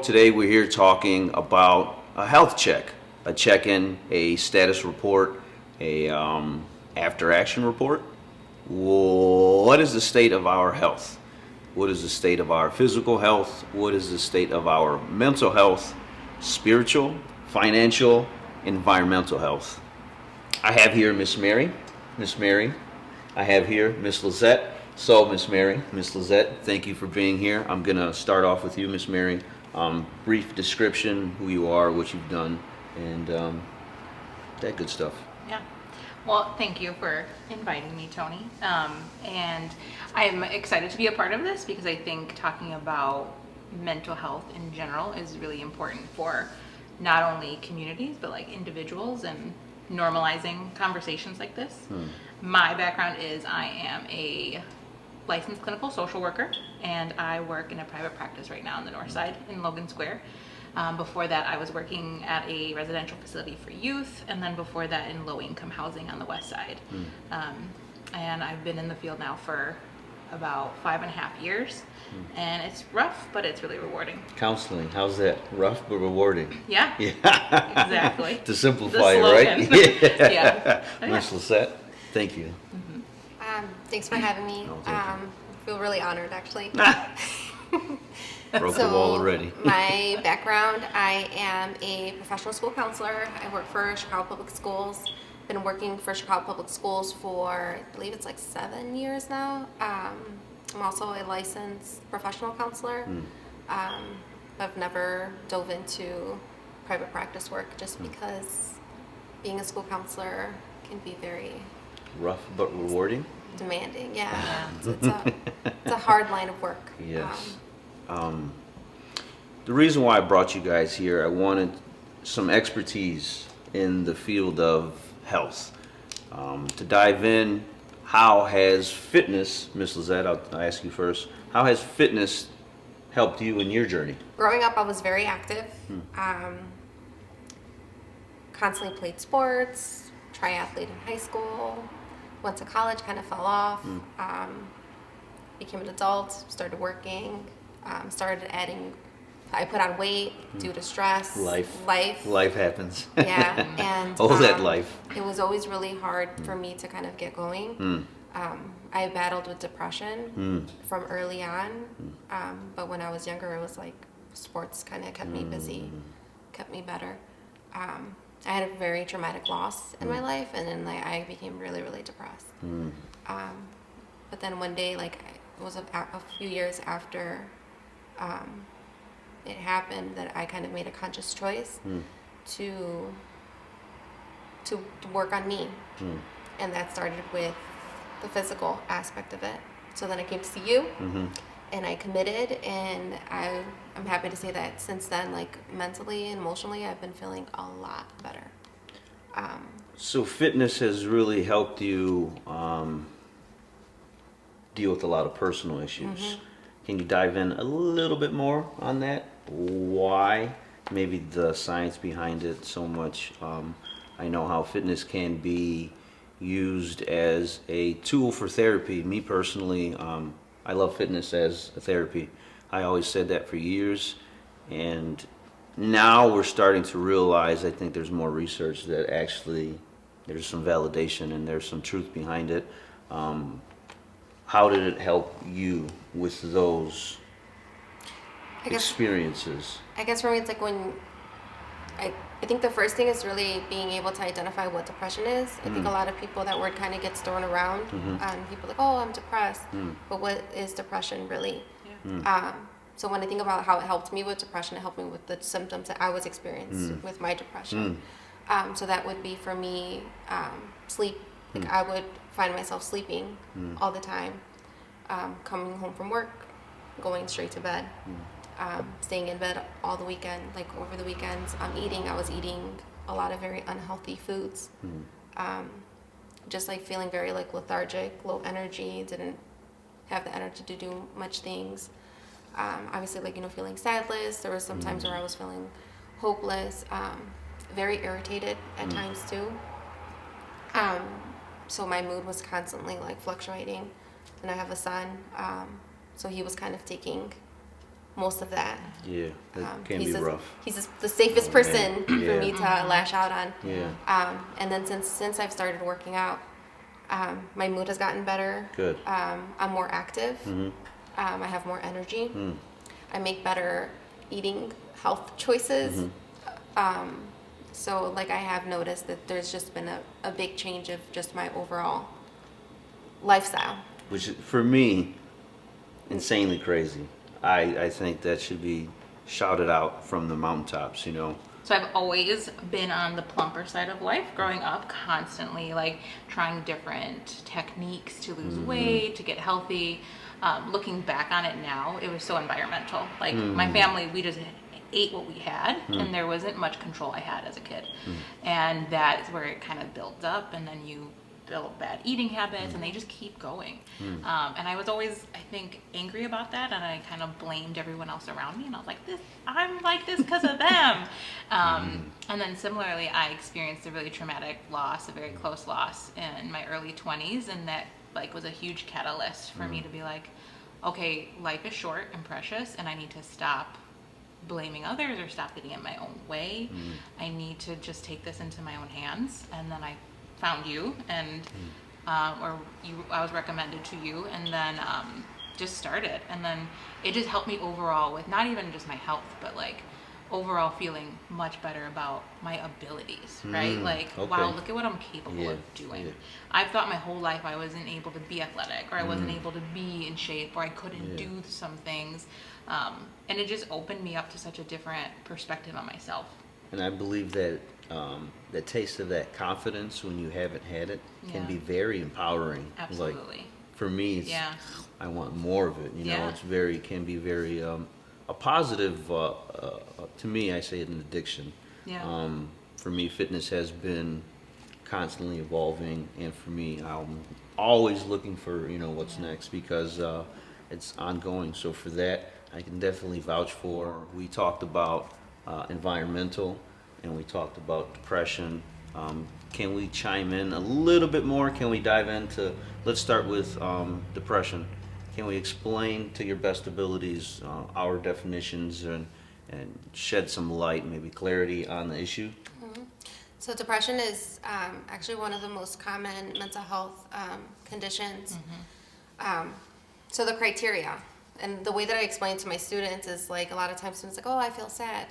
today we're here talking about a health check, a check-in, a status report, a after-action report. What is the state of our health? What is the state of our physical health? What is the state of our mental health, spiritual, financial, environmental health? I have here Miss Mary. Miss Mary. I have here Miss Lizette. So, Miss Mary, Miss Lizette, thank you for being here. I'm going to start off with you, Miss Mary. Brief description, who you are, what you've done, and that good stuff. Yeah. Well, thank you for inviting me, Tony. And I'm excited to be a part of this because I think talking about mental health in general is really important for not only communities, but like individuals and normalizing conversations like this. My background is I am a licensed clinical social worker, and I work in a private practice right now on the north side in Logan Square. Before that, I was working at a residential facility for youth, and then before that in low-income housing on the west side. And I've been in the field now for about 5.5 years, and it's rough, but it's really rewarding. Counseling, how's that? Rough but rewarding. Yeah, Yeah. exactly. To simplify it, right? Yeah. Yeah. Miss Lisette, thank you. Thanks for having me. No, thank you. I feel really honored, actually. Broke the wall already. My background, I am a professional school counselor. I work for Chicago Public Schools. Been working for Chicago Public Schools for, I believe it's like 7 years now. I'm also a licensed professional counselor. I've never dove into private practice work just because being a school counselor can be very Rough but rewarding? demanding. Yeah. It's a hard line of work. Yes. The reason why I brought you guys here, I wanted some expertise in the field of health. To dive in, how has fitness, Miss Lizette, I'll ask you first, how has fitness helped you in your journey? Growing up, I was very active. Constantly played sports, triathlete in high school, went to college, kind of fell off, became an adult, started working, started adding, I put on weight due to stress. Life happens. Yeah, and Oh, that life. it was always really hard for me to kind of get going. I battled with depression from early on, but when I was younger, it was like sports kind of kept me busy, kept me better. I had a very traumatic loss in my life, and then like I became really, really depressed. But then one day, like it was a few years after it happened, that I kind of made a conscious choice to work on me, and that started with the physical aspect of it. So then I came to see you, and I committed, and I'm happy to say that since then, like mentally and emotionally, I've been feeling a lot better. So fitness has really helped you deal with a lot of personal issues. Can you dive in a little bit more on that? Why? Maybe the science behind it so much. I know how fitness can be used as a tool for therapy. Me personally, I love fitness as a therapy. I always said that for years, and now we're starting to realize, I think there's more research that actually there's some validation and there's some truth behind it. How did it help you with those experiences? I guess for me, it's like when I think the first thing is really being able to identify what depression is. I think a lot of people, that word kind of gets thrown around, and people are like, oh, I'm depressed. But what is depression really? So when I think about how it helped me with depression, it helped me with the symptoms that I was experiencing with my depression. So that would be for me, sleep. Like I would find myself sleeping all the time, coming home from work, going straight to bed. Staying in bed all the weekend, like over the weekends, I was eating a lot of very unhealthy foods. Just like feeling very like lethargic, low energy, didn't have the energy to do much things. Obviously, like, feeling sadless. There was some times where I was feeling hopeless, very irritated at times too. So my mood was constantly like fluctuating, and I have a son, so he was kind of taking most of that. Yeah, that can He's be the, rough. He's the safest person for Yeah. me to lash out on. Yeah. And then since I've started working out, my mood has gotten better. Good. I'm more active. I have more energy. I make better eating health choices. So like I have noticed that there's just been a big change of just my overall lifestyle. Which for me, insanely crazy. I think that should be shouted out from the mountaintops, you know. So I've always been on the plumper side of life growing up, constantly like trying different techniques to lose weight, to get healthy. Looking back on it now, it was so environmental. Like my family, we just ate what we had, and there wasn't much control I had as a kid. And that's where it kind of builds up, and then you build bad eating habits, and they just keep going. And I was always, I think, angry about that, and I kind of blamed everyone else around me, and I was like, I'm like this because of them. And then similarly, I experienced a really traumatic loss, a very close loss in my early 20s, and that like was a huge catalyst for me to be like, okay, life is short and precious, and I need to stop blaming others or stop getting in my own way. I need to just take this into my own hands. And then I found you, and I was recommended to you, and then just started. And then it just helped me overall with not even just my health, but like overall feeling much better about my abilities, right? Like, wow, look at what I'm capable of doing. Yeah. I've thought my whole life I wasn't able to be athletic, or I wasn't able to be in shape, or I couldn't do some things. And it just opened me up to such a different perspective on myself. And I believe that the taste of that confidence when you haven't had it can Yeah. be very empowering. Absolutely. Like, for me, it's, Yeah. I want more of it. You know, Yeah. can be very a positive. To me, I say it an addiction. Yeah. For me, fitness has been constantly evolving, and for me, I'm always looking for what's next because it's ongoing. So for that, I can definitely vouch for. We talked about environmental, and we talked about depression. Can we chime in a little bit more? Can we dive into? Let's start with depression. Can we explain to your best abilities our definitions and shed some light, maybe clarity on the issue? So depression is actually one of the most common mental health conditions. So the criteria, and the way that I explain to my students is like a lot of times students are like, oh, I feel sad.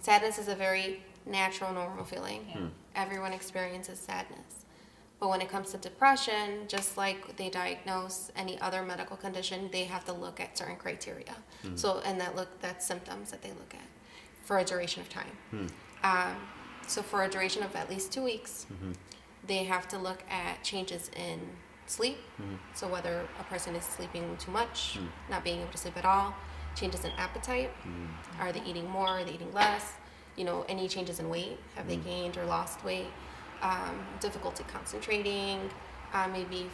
Sadness is a very natural, normal feeling. Everyone experiences sadness. But when it comes to depression, just like they diagnose any other medical condition, they have to look at certain criteria. So, and that's symptoms that they look at for a duration of time. So for a duration of at least 2 weeks, they have to look at changes in sleep. So whether a person is sleeping too much, not being able to sleep at all, changes in appetite, are they eating more, are they eating less, any changes in weight, have they gained or lost weight, difficulty concentrating, maybe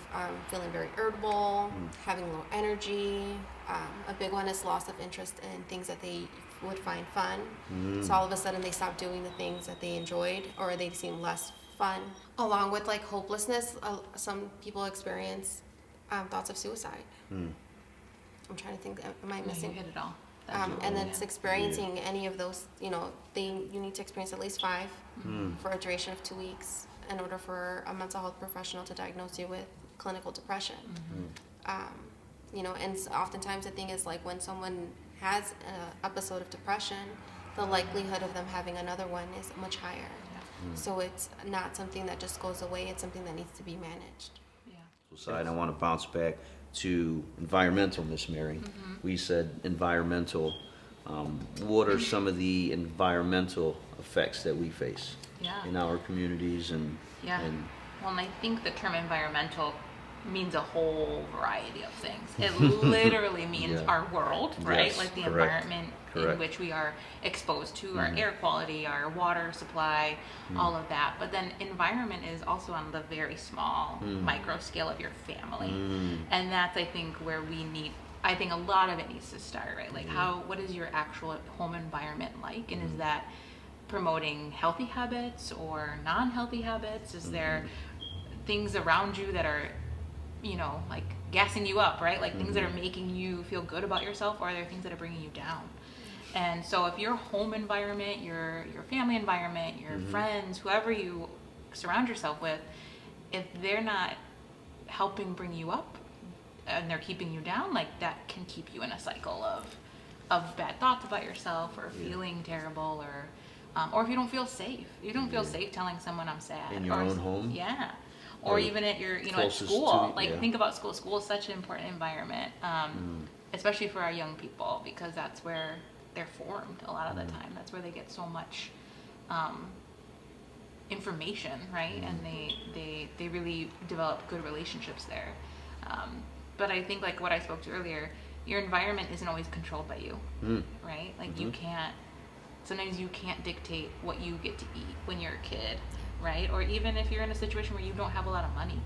feeling very irritable, having low energy. A big one is loss of interest in things that they would find fun. So all of a sudden they stop doing the things that they enjoyed, or they seem less fun. Along with like hopelessness, some people experience thoughts of suicide. I'm trying to think, am I missing? You hit it all. And then it's experiencing any of those, you need to experience at least 5 for a duration of 2 weeks in order for a mental health professional to diagnose you with clinical depression. And oftentimes the thing is like when someone has an episode of depression, the likelihood of them having another one is much higher. So it's not something that just goes away, it's something that needs to be managed. Side, I want to bounce back to environmental, Miss Mary. We said environmental. What are some of the environmental effects that we face in our communities and Well, and I think the term environmental means a whole variety of things. It literally means our world, right? Yes, like the correct. environment Correct. in which we are exposed to, our air quality, our water supply, all of that. But then environment is also on the very small micro scale of your family. And that's, I think, where I think a lot of it needs to start, right? Like what is your actual home environment like? And is that promoting healthy habits or non-healthy habits? Is there things around you that are like gassing you up, right? Like things that are making you feel good about yourself, or are there things that are bringing you down? And so if your home environment, your family environment, your friends, whoever you surround yourself with, if they're not helping bring you up and they're keeping you down, like that can keep you in a cycle of bad thoughts about yourself, or feeling terrible, or if you don't feel safe. You don't feel safe telling someone I'm sad. In your own home? Yeah. Or Or even at your, at closest school. to- Like yeah. think about school. School is such an important environment, especially for our young people, because that's where they're formed a lot of the time. That's where they get so much information, right? And they really develop good relationships there. But I think, like what I spoke to earlier, your environment isn't always controlled by you, right? Like you can't, sometimes you can't dictate what you get to eat when you're a kid, right? Or even if you're in a situation where you don't have a lot of money,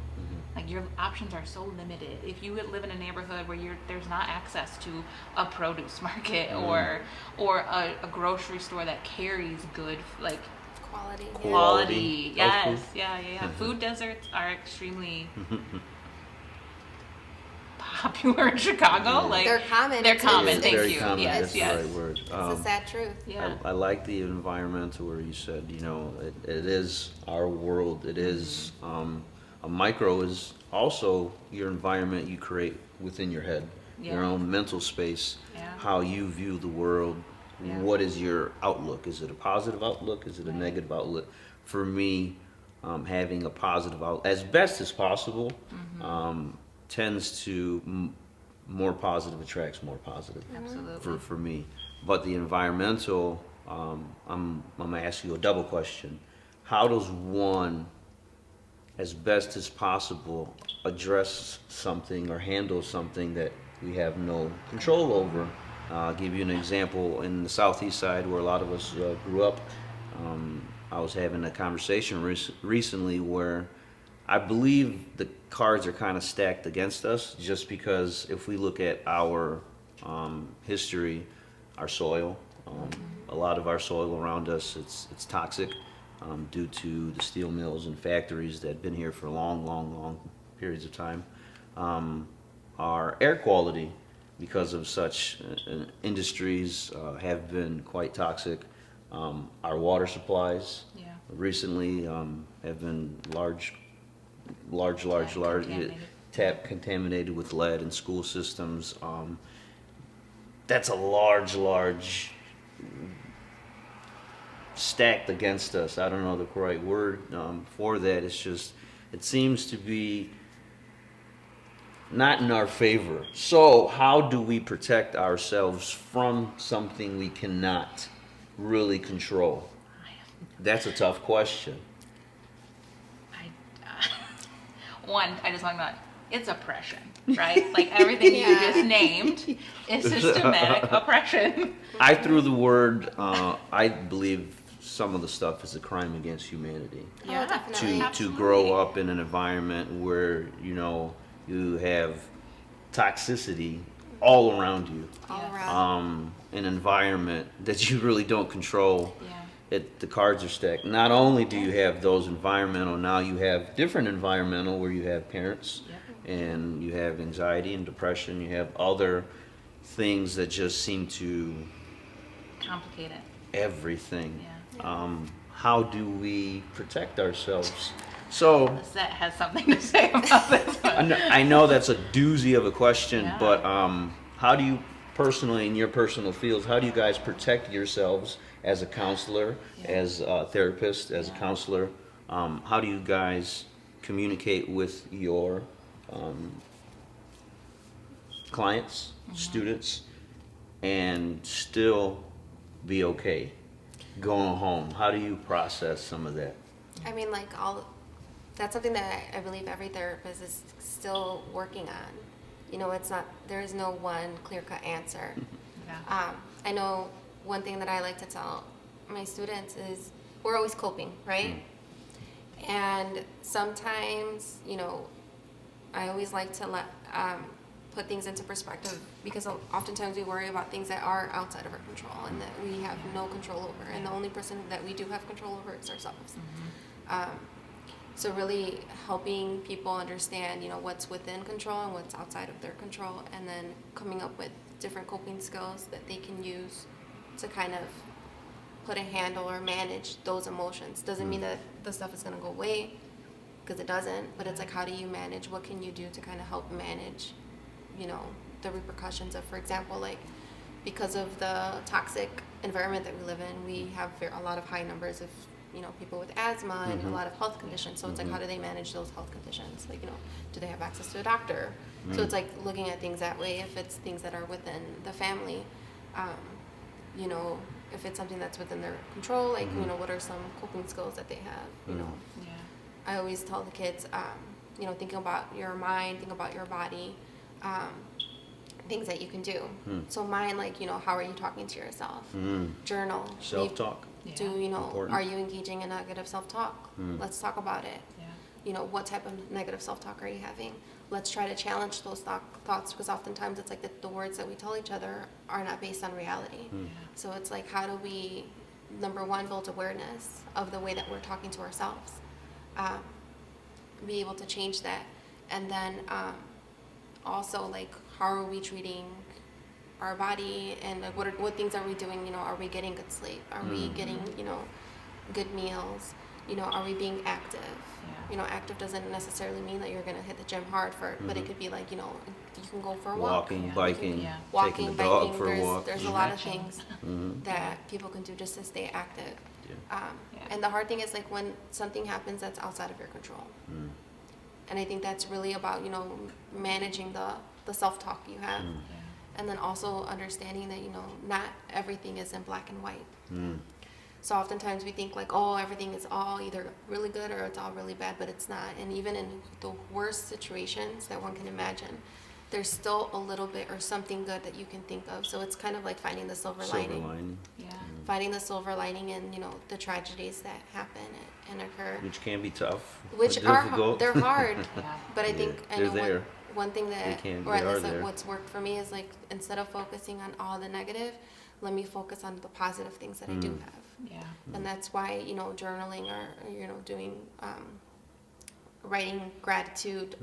like your options are so limited. If you live in a neighborhood where there's not access to a produce market or a grocery store that carries good, like Quality. Yeah. quality, of yes, food. yeah. Food deserts are extremely popular in Chicago. Like They're common. They're It's- common. it's Thank very you. common. Yes, That's yes. the right word. It's a sad truth. Yeah. I like the environmental where you said, it is our world. It is, a micro is also your environment you create within your head, your Yeah. own mental space, Yeah. how you view the world. Yeah. What is your outlook? Is it a positive outlook? Is it a Right. negative outlook? For me, having a positive outlook, as best as possible, tends to more positive attracts more positive Absolutely. for me. But the environmental, I'm gonna ask you a double question. How does one, as best as possible, address something or handle something that we have no control over? I'll give you an example. In the southeast side, where a lot of us grew up, I was having a conversation recently where I believe the cards are kind of stacked against us, just because if we look at our history, our soil, a lot of our soil around us, it's toxic due to the steel mills and factories that have been here for long periods of time. Our air quality, because of such industries, have been quite toxic. Our water supplies Yeah. recently have been large Contaminated. tap contaminated with lead in school systems. That's a large stacked against us. I don't know the right word for that. It's just, it seems to be not in our favor. So how do we protect ourselves from something we cannot really control? That's a tough question. I just want to know, it's oppression, right? Like everything you Yeah. just named is systematic oppression. I threw the word, I believe some of the stuff is a crime against humanity. Yeah, definitely. To grow up in an environment where, you have toxicity all around you. All Yes. around. An environment that you really don't control. Yeah. The cards are stacked. Not only do you have those environmental, now you have different environmental where you have parents and you have anxiety and depression. You have other things that just seem to Complicated. everything. Yeah. How do we protect ourselves? So Lisette has something to say about this one. I know that's a doozy of a question, Yeah. but how do you personally, in your personal fields, how do you guys protect yourselves as a counselor, as a therapist, as a counselor? How do you guys communicate with your clients, students, and still be okay going home? How do you process some of that? I mean, like that's something that I believe every therapist is still working on. It's not, there is no one clear-cut answer. Yeah. I know one thing that I like to tell my students is we're always coping, right? And sometimes, I always like to put things into perspective, because oftentimes we worry about things that are outside of our control and that we have no control over. And the only person that we do have control over is ourselves. So really helping people understand, what's within control and what's outside of their control, and then coming up with different coping skills that they can use to kind of put a handle or manage those emotions. Doesn't mean that the stuff is going to go away, because it doesn't, but it's like, how do you manage? What can you do to kind of help manage, the repercussions of, for example, like, because of the toxic environment that we live in, we have a lot of high numbers of, people with asthma and a lot of health conditions. So it's like, how do they manage those health conditions? Like, do they have access to a doctor? So it's like looking at things that way. If it's things that are within the family, if it's something that's within their control, like, what are some coping skills that they have, Yeah. I always tell the kids, think about your mind, think about your body, things that you can do. So mine, like, how are you talking to yourself? Journal. Self-talk. Do, Important. are you engaging in negative self-talk? Let's talk about it. Yeah. What type of negative self-talk are you having? Let's try to challenge those thoughts, because oftentimes it's like the words that we tell each other are not based on reality. So it's like, how do we, number one, build awareness of the way that we're talking to ourselves, be able to change that, and then also, like, how are we treating our body, and like, what things are we doing? Are we getting good sleep? Are we getting good meals? Are we being active? Yeah. Active doesn't necessarily mean that you're gonna hit the gym hard but it could be like, you can go for a walk. Walking, Yeah. biking, Yeah. Walking, taking the dog biking, for a walk. there's a lot of things that people can do just to stay active. Yeah. And the hard thing is, like, when something happens that's outside of your control. And I think that's really about, managing the self-talk you have. And then also understanding that, not everything is in black and white. So oftentimes we think like, oh, everything is all either really good or it's all really bad, but it's not. And even in the worst situations that one can imagine, there's still a little bit or something good that you can think of. So it's kind of like finding the silver lining. Yeah. Finding the silver lining in, the tragedies that happen and occur. Which can be tough. Which but are difficult. they're hard. Yeah. But I Yeah, think I they're know there. one thing that, They can- or at they are least there. what's worked for me is, like, instead of focusing on all the negative, let me focus on the positive things that I do have. Yeah. And that's why, journaling or, doing, writing gratitude,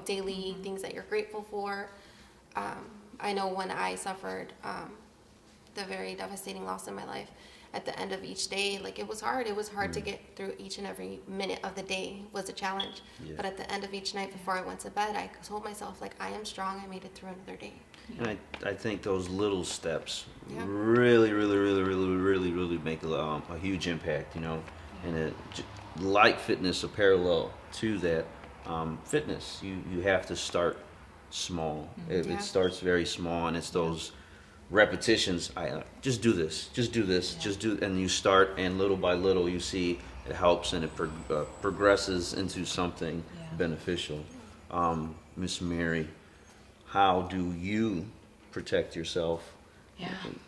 daily things that you're grateful for. I know when I suffered the very devastating loss in my life, at the end of each day, like, it was hard. It was hard to get through each and every minute of the day was a challenge. Yeah. But at the end of each night before I went to bed, I told myself, like, I am strong. I made it through another day. And I think those little steps Yeah. really make a huge impact, and like fitness, a parallel to that, fitness, you have to start small. It Yeah. starts very small, and it's those repetitions. Just do this, just do, and you start, and little by little you see it helps, and it progresses into something beneficial. Miss Mary, how do you protect yourself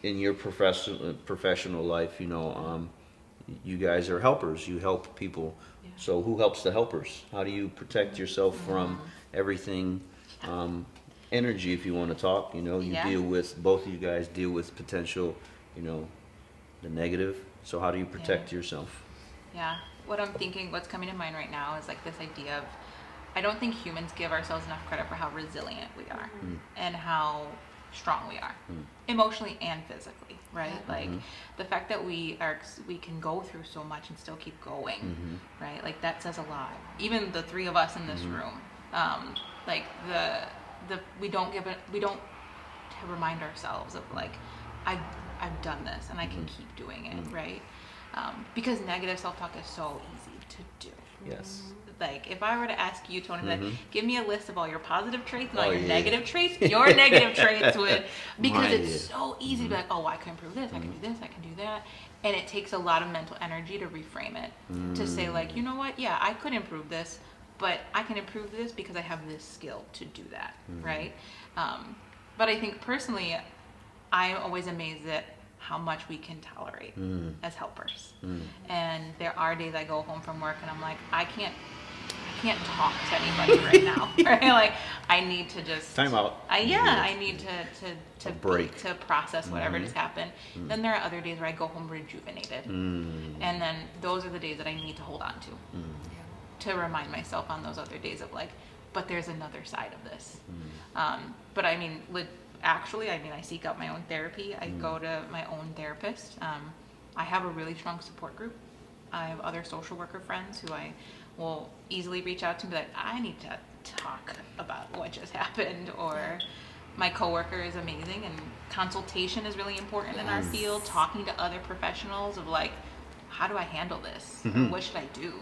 in your professional life? You guys are helpers. You help people. Yeah. So who helps the helpers? How do you protect yourself from everything? Energy, if you want to talk. You Yeah. deal with, both of you guys deal with potential, the negative. So how do you protect yourself? Yeah. What's coming to mind right now is like this idea of, I don't think humans give ourselves enough credit for how resilient we are and how strong we are, emotionally and physically, right? Like the fact that we can go through so much and still keep going, right? Like that says a lot. Even the three of us in this room, like we don't remind ourselves of like, I've done this and I can keep doing it, right? Because negative self-talk is so easy to do. Yes. Like, if I were to ask you, Tony, like, give me a list of all your positive traits and all Oh, your yeah. negative traits, your negative traits would, because Mine it's is. so easy to be like, oh, I can improve this, I can do this, I can do that. And it takes a lot of mental energy to reframe it, to say, like, you know what, yeah, I could improve this, but I can improve this because I have this skill to do that, right? But I think personally, I'm always amazed at how much we can tolerate as helpers. And there are days I go home from work and I'm like, I can't talk to anybody right now, right? Like, I need to just Time out. I need to A break. to process whatever just happened. Then there are other days where I go home rejuvenated, and then those are the days that I need to hold on to to remind myself on those other days of like, but there's another side of this. But I mean, actually, I mean, I seek out my own therapy. I go to my own therapist. I have a really strong support group. I have other social worker friends who I will easily reach out to and be like, I need to talk about what just happened, or my coworker is amazing, and consultation is really important in our field. Talking to other professionals of like, how do I handle this? Or what should I do?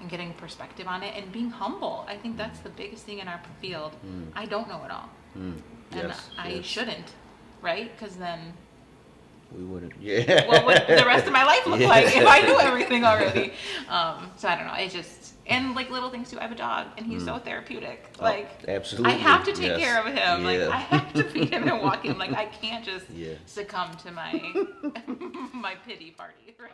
And getting perspective on it and being humble. I think that's the biggest thing in our field. I don't know it all. And I shouldn't, right? Because then we wouldn't. Yeah. what would the rest of my life look like if I knew everything already? So I don't know. I just, and like little things too. I have a dog, and he's so therapeutic. Like, absolutely. I have to take care of him. Yeah. Like, I have to feed him and walk him. Like, I can't just Yeah. succumb to my my pity party. Right?